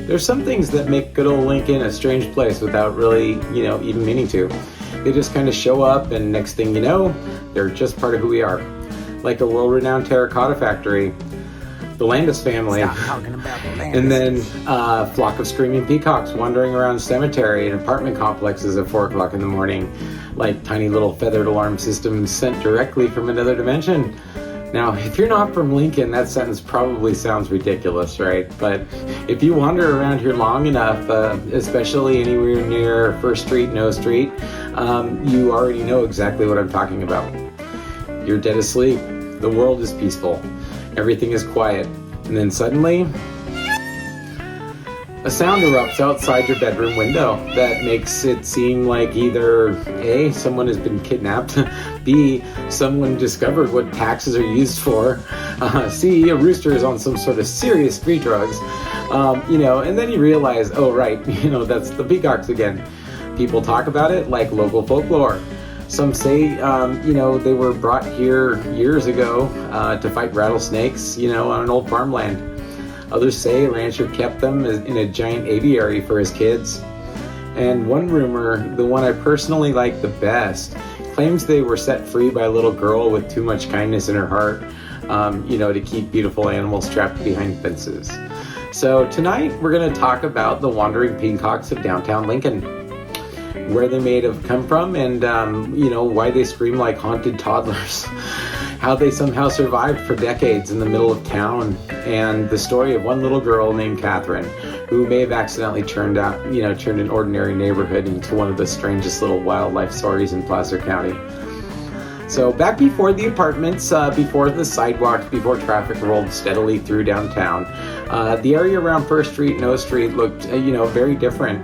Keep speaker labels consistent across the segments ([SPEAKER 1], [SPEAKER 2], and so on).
[SPEAKER 1] There's some things that make good old Lincoln a strange place without really, even meaning to. They just kind of show up, and next thing you know, they're just part of who we are. Like a world-renowned terracotta factory, the Landis family, and then a flock of screaming peacocks wandering around cemetery and apartment complexes at 4 o'clock in the morning, like tiny little feathered alarm systems sent directly from another dimension. Now, if you're not from Lincoln, that sentence probably sounds ridiculous, right? But if you wander around here long enough, especially anywhere near First Street, No Street, you already know exactly what I'm talking about. You're dead asleep. The world is peaceful. Everything is quiet. And then suddenly, a sound erupts outside your bedroom window that makes it seem like either A, someone has been kidnapped, B, someone discovered what taxes are used for, C, a rooster is on some sort of serious free drugs, and then you realize, oh right, that's the peacocks again. People talk about it like local folklore. Some say, they were brought here years ago to fight rattlesnakes, on an old farmland. Others say a rancher kept them in a giant aviary for his kids. And one rumor, the one I personally like the best, claims they were set free by a little girl with too much kindness in her heart, to keep beautiful animals trapped behind fences. So tonight we're going to talk about the wandering peacocks of downtown Lincoln, where they may have come from, and why they scream like haunted toddlers, how they somehow survived for decades in the middle of town, and the story of one little girl named Catherine, who may have accidentally turned an ordinary neighborhood into one of the strangest little wildlife stories in Placer County. So back before the apartments, before the sidewalks, before traffic rolled steadily through downtown, the area around First Street, No Street looked, very different.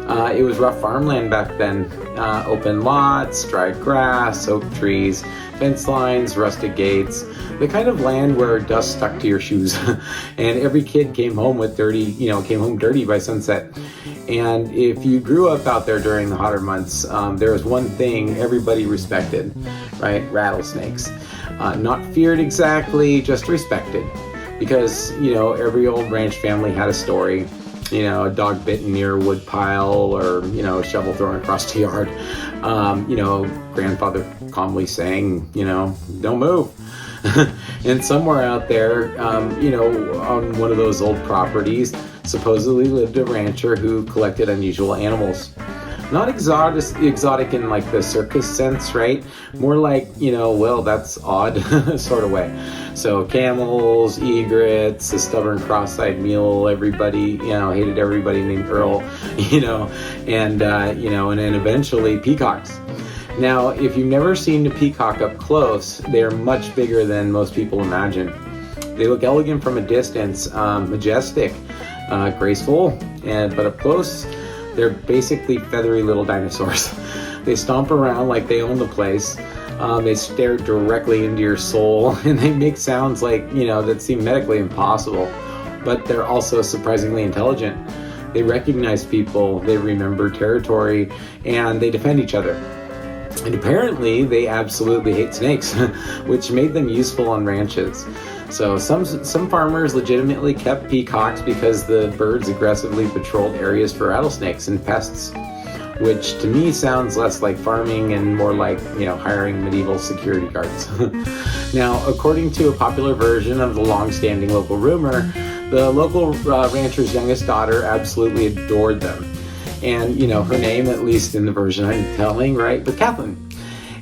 [SPEAKER 1] It was rough farmland back then. Open lots, dried grass, oak trees, fence lines, rusted gates, the kind of land where dust stuck to your shoes. And every kid came home dirty by sunset. And if you grew up out there during the hotter months, there was one thing everybody respected, right? Rattlesnakes. Not feared exactly, just respected. Because, every old ranch family had a story. A dog bitten near a wood pile, or, a shovel thrown across the yard. Grandfather calmly saying, don't move. And somewhere out there, on one of those old properties, supposedly lived a rancher who collected unusual animals. Not exotic in like the circus sense, right? More like, that's odd sort of way. So camels, egrets, a stubborn cross-eyed mule, everybody, hated everybody named Earl, and then eventually peacocks. Now, if you've never seen a peacock up close, they're much bigger than most people imagine. They look elegant from a distance, majestic, graceful, but up close, they're basically feathery little dinosaurs. They stomp around like they own the place. They stare directly into your soul, and they make sounds like, that seem medically impossible, but they're also surprisingly intelligent. They recognize people, they remember territory, and they defend each other. And apparently they absolutely hate snakes, which made them useful on ranches. So some farmers legitimately kept peacocks because the birds aggressively patrolled areas for rattlesnakes and pests, which to me sounds less like farming and more like, hiring medieval security guards. Now, according to a popular version of the long-standing local rumor, the local rancher's youngest daughter absolutely adored them. And, her name, at least in the version I'm telling, right, was Kathleen.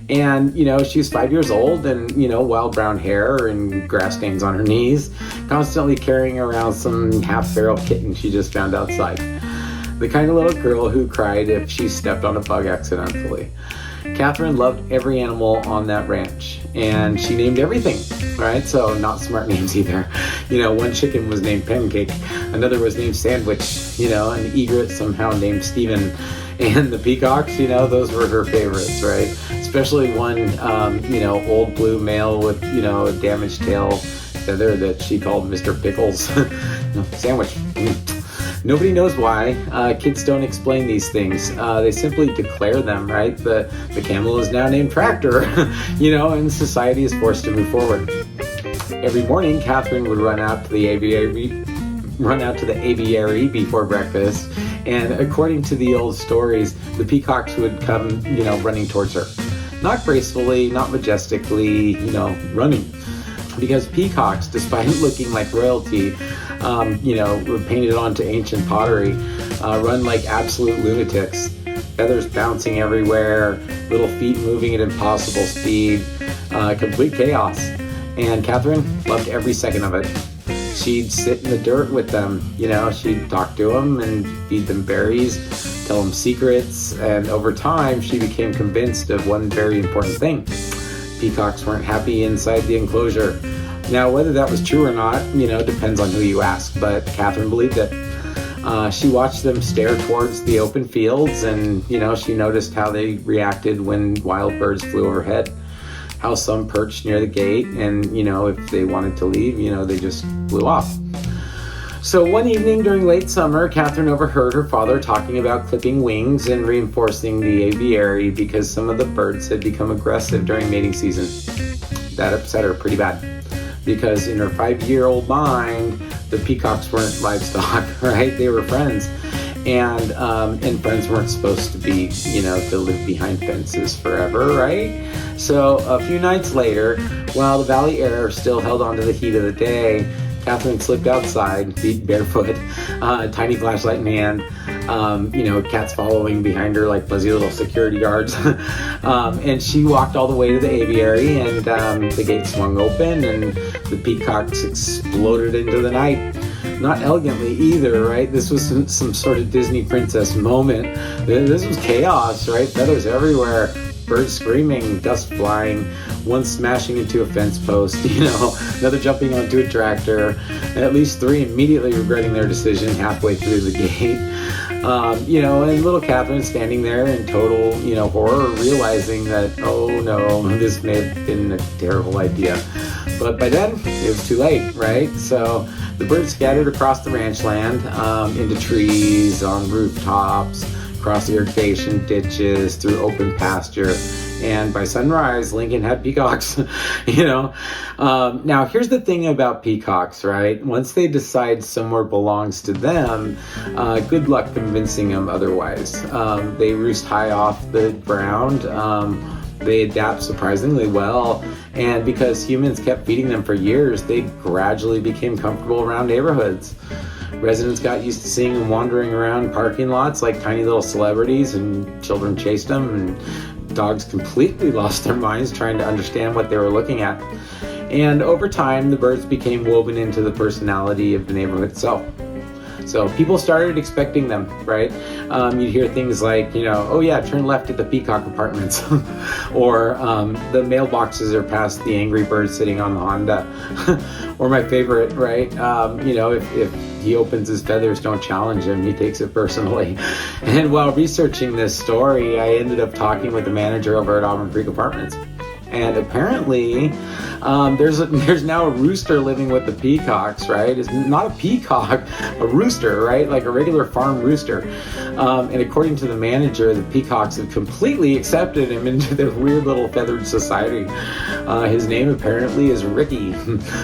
[SPEAKER 1] And, she's 5 years old and, wild brown hair and grass stains on her knees, constantly carrying around some half-feral kitten she just found outside. The kind of little girl who cried if she stepped on a bug accidentally. Catherine loved every animal on that ranch, and she named everything, right? So not smart names either. One chicken was named Pancake, another was named Sandwich, an egret somehow named Steven, and the peacocks, those were her favorites, right? Especially one, old blue male with, a damaged tail feather that she called Mr. Pickles. Sandwich. Nobody knows why. Kids don't explain these things. They simply declare them, right? The camel is now named Tractor, and society is forced to move forward. Every morning, Catherine would run out to the aviary run out to the aviary before breakfast, and according to the old stories, the peacocks would come, running towards her. Not gracefully, not majestically, running. Because peacocks, despite looking like royalty, painted onto ancient pottery, run like absolute lunatics. Feathers bouncing everywhere, little feet moving at impossible speed, complete chaos. And Catherine loved every second of it. She'd sit in the dirt with them, she'd talk to them and feed them berries, tell them secrets, and over time she became convinced of one very important thing. Peacocks weren't happy inside the enclosure. Now, whether that was true or not, depends on who you ask, but Catherine believed it. She watched them stare towards the open fields, and, she noticed how they reacted when wild birds flew overhead, how some perched near the gate, and, if they wanted to leave, they just flew off. So one evening during late summer, Catherine overheard her father talking about clipping wings and reinforcing the aviary because some of the birds had become aggressive during mating season. That upset her pretty bad, because in her 5-year-old mind, the peacocks weren't livestock, right? They were friends. And friends weren't supposed to be, to live behind fences forever, right? So a few nights later, while the valley air still held on to the heat of the day, Catherine slipped outside, feet barefoot, tiny flashlight in hand, cats following behind her like fuzzy little security guards. And she walked all the way to the aviary, and the gate swung open, and the peacocks exploded into the night. Not elegantly either, right? This was some sort of Disney princess moment. This was chaos, right? Feathers everywhere, birds screaming, dust flying, one smashing into a fence post, another jumping onto a tractor, and at least 3 immediately regretting their decision halfway through the gate. And little Catherine standing there in total, horror, realizing that, oh no, this may have been a terrible idea. But by then, it was too late, right? So the birds scattered across the ranch land, into trees, on rooftops, across irrigation ditches, through open pasture. And by sunrise, Lincoln had peacocks, Now, here's the thing about peacocks, right? Once they decide somewhere belongs to them, good luck convincing them otherwise. They roost high off the ground. They adapt surprisingly well. And because humans kept feeding them for years, they gradually became comfortable around neighborhoods. Residents got used to seeing them wandering around parking lots like tiny little celebrities, and children chased them, and dogs completely lost their minds trying to understand what they were looking at. And over time, the birds became woven into the personality of the neighborhood itself. So people started expecting them, right? You'd hear things like, oh yeah, turn left at the Peacock Apartments. Or the mailboxes are past the Angry Bird sitting on the Honda. Or my favorite, right? If he opens his feathers, don't challenge him. He takes it personally. And while researching this story, I ended up talking with the manager over at Auburn Creek Apartments. And apparently, there's now a rooster living with the peacocks, right? It's not a peacock, a rooster, right? Like a regular farm rooster. And according to the manager, the peacocks have completely accepted him into their weird little feathered society. His name apparently is Ricky,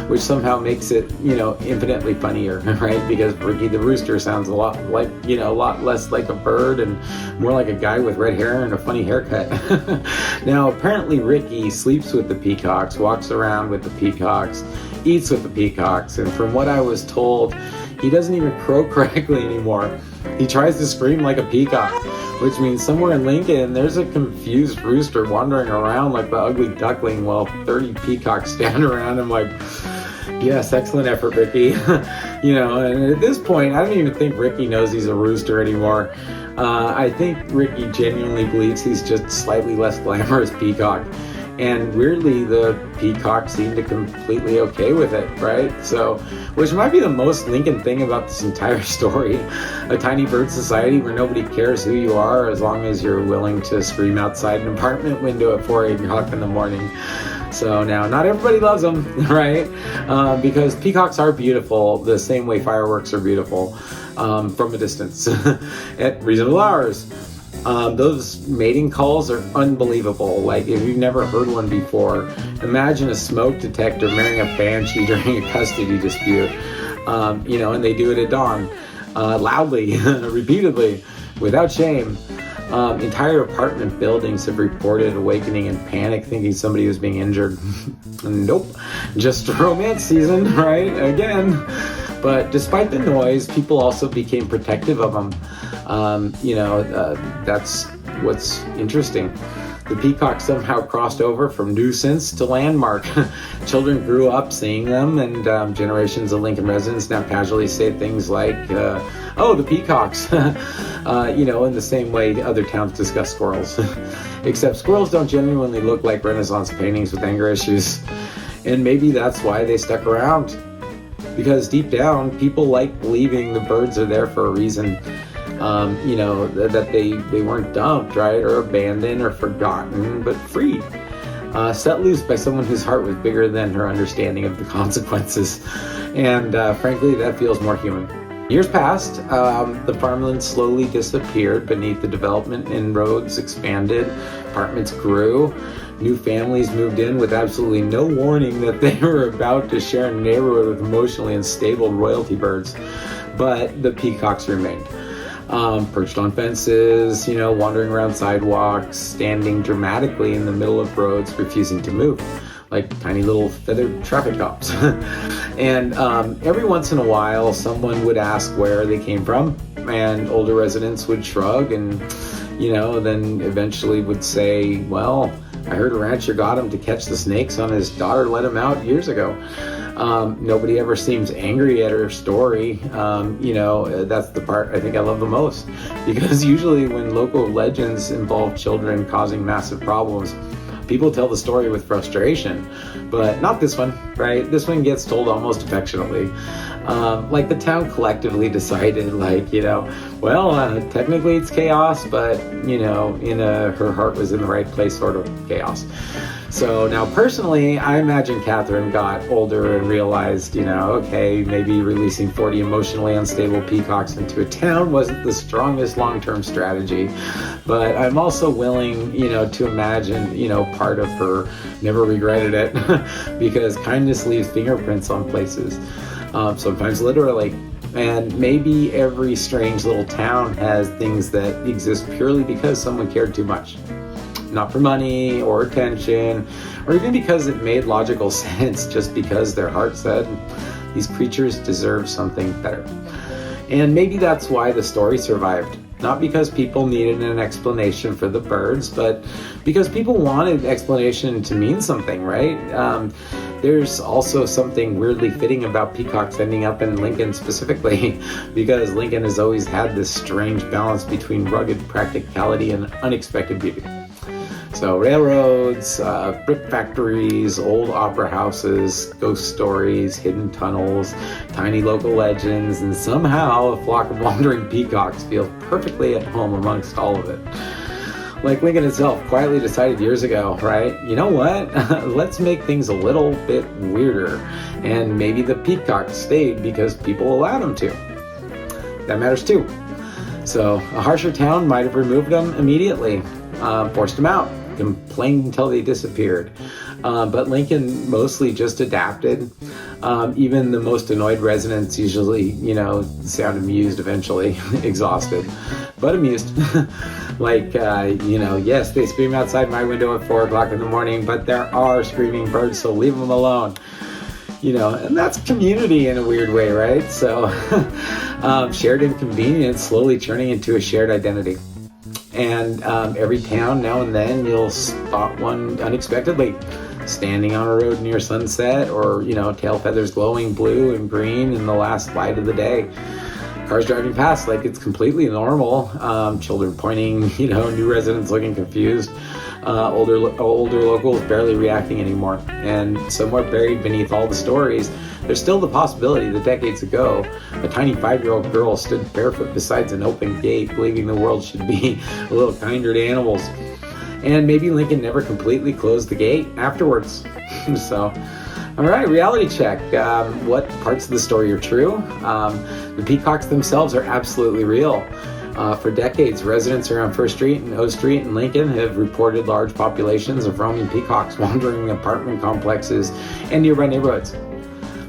[SPEAKER 1] which somehow makes it, infinitely funnier, right? Because Ricky the rooster sounds a lot like, a lot less like a bird and more like a guy with red hair and a funny haircut. Now, apparently Ricky sleeps with the peacocks, walks around with the peacocks, eats with the peacocks, and from what I was told, he doesn't even crow correctly anymore. He tries to scream like a peacock, which means somewhere in Lincoln, there's a confused rooster wandering around like the ugly duckling while 30 peacocks stand around him like, yes, excellent effort, Ricky. And at this point, I don't even think Ricky knows he's a rooster anymore. I think Ricky genuinely believes he's just slightly less glamorous peacock. And weirdly, the peacock seemed to completely okay with it, right? So, which might be the most Lincoln thing about this entire story. A tiny bird society where nobody cares who you are as long as you're willing to scream outside an apartment window at 4 o'clock in the morning. So now, not everybody loves them, right? Because peacocks are beautiful the same way fireworks are beautiful from a distance at reasonable hours. Those mating calls are unbelievable. Like, if you've never heard one before, imagine a smoke detector marrying a banshee during a custody dispute. And they do it at dawn, loudly, repeatedly, without shame. Entire apartment buildings have reported awakening in panic, thinking somebody was being injured. Nope, just romance season, right? Again. But despite the noise, people also became protective of them. That's what's interesting. The peacock somehow crossed over from nuisance to landmark. Children grew up seeing them, and generations of Lincoln residents now casually say things like, oh, the peacocks, in the same way other towns discuss squirrels. Except squirrels don't genuinely look like Renaissance paintings with anger issues. And maybe that's why they stuck around. Because deep down, people like believing the birds are there for a reason. That they weren't dumped, right, or abandoned or forgotten, but freed. Set loose by someone whose heart was bigger than her understanding of the consequences. And frankly, that feels more human. Years passed, the farmland slowly disappeared beneath the development, and roads expanded, apartments grew, new families moved in with absolutely no warning that they were about to share a neighborhood with emotionally unstable royalty birds. But the peacocks remained. Perched on fences, wandering around sidewalks, standing dramatically in the middle of roads, refusing to move, like tiny little feathered traffic cops. And every once in a while, someone would ask where they came from, and older residents would shrug and, then eventually would say, well, I heard a rancher got him to catch the snakes on his daughter let him out years ago. Nobody ever seems angry at her story. That's the part I think I love the most, because usually when local legends involve children causing massive problems, people tell the story with frustration, but not this one, right? This one gets told almost affectionately. Like the town collectively decided, technically it's chaos, but, her heart was in the right place sort of chaos. So now personally, I imagine Catherine got older and realized, maybe releasing 40 emotionally unstable peacocks into a town wasn't the strongest long-term strategy. But I'm also willing, to imagine, part of her never regretted it because kindness leaves fingerprints on places, sometimes literally. And maybe every strange little town has things that exist purely because someone cared too much. Not for money or attention, or even because it made logical sense, just because their heart said, these creatures deserve something better. And maybe that's why the story survived. Not because people needed an explanation for the birds, but because people wanted explanation to mean something, right? There's also something weirdly fitting about peacocks ending up in Lincoln specifically, because Lincoln has always had this strange balance between rugged practicality and unexpected beauty. So railroads, brick factories, old opera houses, ghost stories, hidden tunnels, tiny local legends, and somehow a flock of wandering peacocks feel perfectly at home amongst all of it. Like Lincoln itself quietly decided years ago, right? You know what? Let's make things a little bit weirder. And maybe the peacocks stayed because people allowed them to. That matters too. So a harsher town might have removed them immediately, forced them out, complained until they disappeared. But Lincoln mostly just adapted. Even the most annoyed residents usually, sound amused eventually, exhausted, but amused. Yes, they scream outside my window at 4 o'clock in the morning, but there are screaming birds, so leave them alone. And that's community in a weird way, right? So shared inconvenience slowly turning into a shared identity. And every town, now and then, you'll spot one unexpectedly, standing on a road near sunset, or, tail feathers glowing blue and green in the last light of the day. Cars driving past like it's completely normal. Children pointing, new residents looking confused. Older locals barely reacting anymore. And somewhere buried beneath all the stories, there's still the possibility that decades ago, a tiny 5-year-old girl stood barefoot beside an open gate, believing the world should be a little kinder to animals. And maybe Lincoln never completely closed the gate afterwards. So, all right, reality check. What parts of the story are true? The peacocks themselves are absolutely real. For decades, residents around First Street and O Street in Lincoln have reported large populations of roaming peacocks wandering apartment complexes and nearby neighborhoods.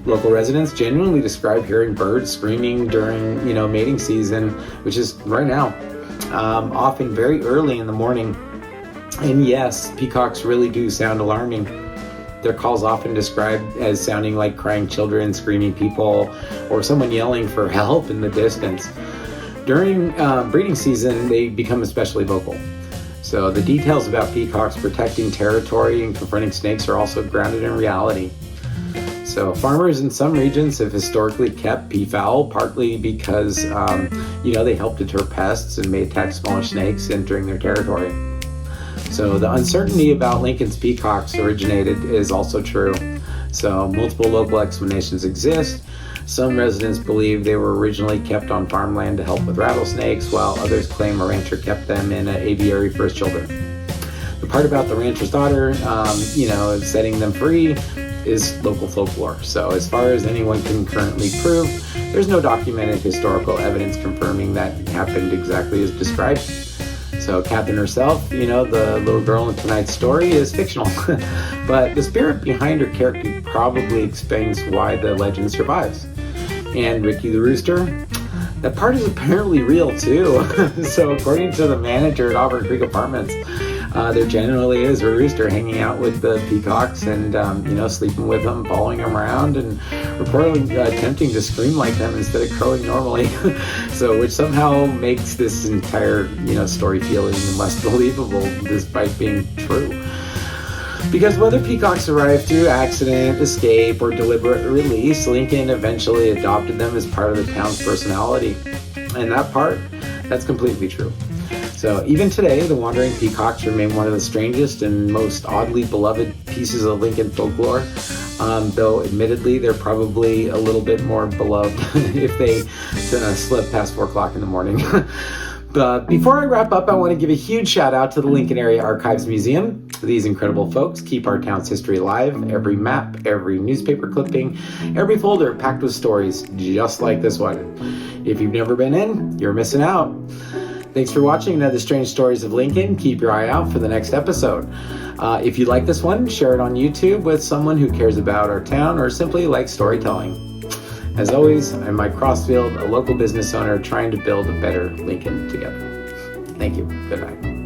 [SPEAKER 1] Local residents genuinely describe hearing birds screaming during, mating season, which is right now, often very early in the morning. And yes, peacocks really do sound alarming. Their calls often described as sounding like crying children, screaming people, or someone yelling for help in the distance. During breeding season, they become especially vocal. So the details about peacocks protecting territory and confronting snakes are also grounded in reality. So farmers in some regions have historically kept peafowl, partly because, they help deter pests and may attack smaller snakes entering their territory. So the uncertainty about Lincoln's peacocks originated is also true. So multiple local explanations exist. Some residents believe they were originally kept on farmland to help with rattlesnakes, while others claim a rancher kept them in an aviary for his children. The part about the rancher's daughter, setting them free is local folklore. So as far as anyone can currently prove, there's no documented historical evidence confirming that happened exactly as described. So Catherine herself, the little girl in tonight's story, is fictional. But the spirit behind her character probably explains why the legend survives. And Ricky the Rooster, that part is apparently real too. So according to the manager at Auburn Creek Apartments, there generally is a rooster hanging out with the peacocks and, sleeping with them, following them around, and reportedly attempting to scream like them instead of crowing normally. So, which somehow makes this entire, story feel even less believable despite being true. Because whether peacocks arrived through accident, escape, or deliberate release, Lincoln eventually adopted them as part of the town's personality. And that's completely true. So even today, the wandering peacocks remain one of the strangest and most oddly beloved pieces of Lincoln folklore, though admittedly they're probably a little bit more beloved if they slept past 4 o'clock in the morning. But before I wrap up, I want to give a huge shout out to the Lincoln Area Archives Museum. These incredible folks keep our town's history alive. Every map, every newspaper clipping, every folder packed with stories just like this one. If you've never been in, you're missing out. Thanks for watching another Strange Stories of Lincoln. Keep your eye out for the next episode. If you like this one, share it on YouTube with someone who cares about our town or simply likes storytelling. As always, I'm Mike Crossfield, a local business owner trying to build a better Lincoln together. Thank you. Good night.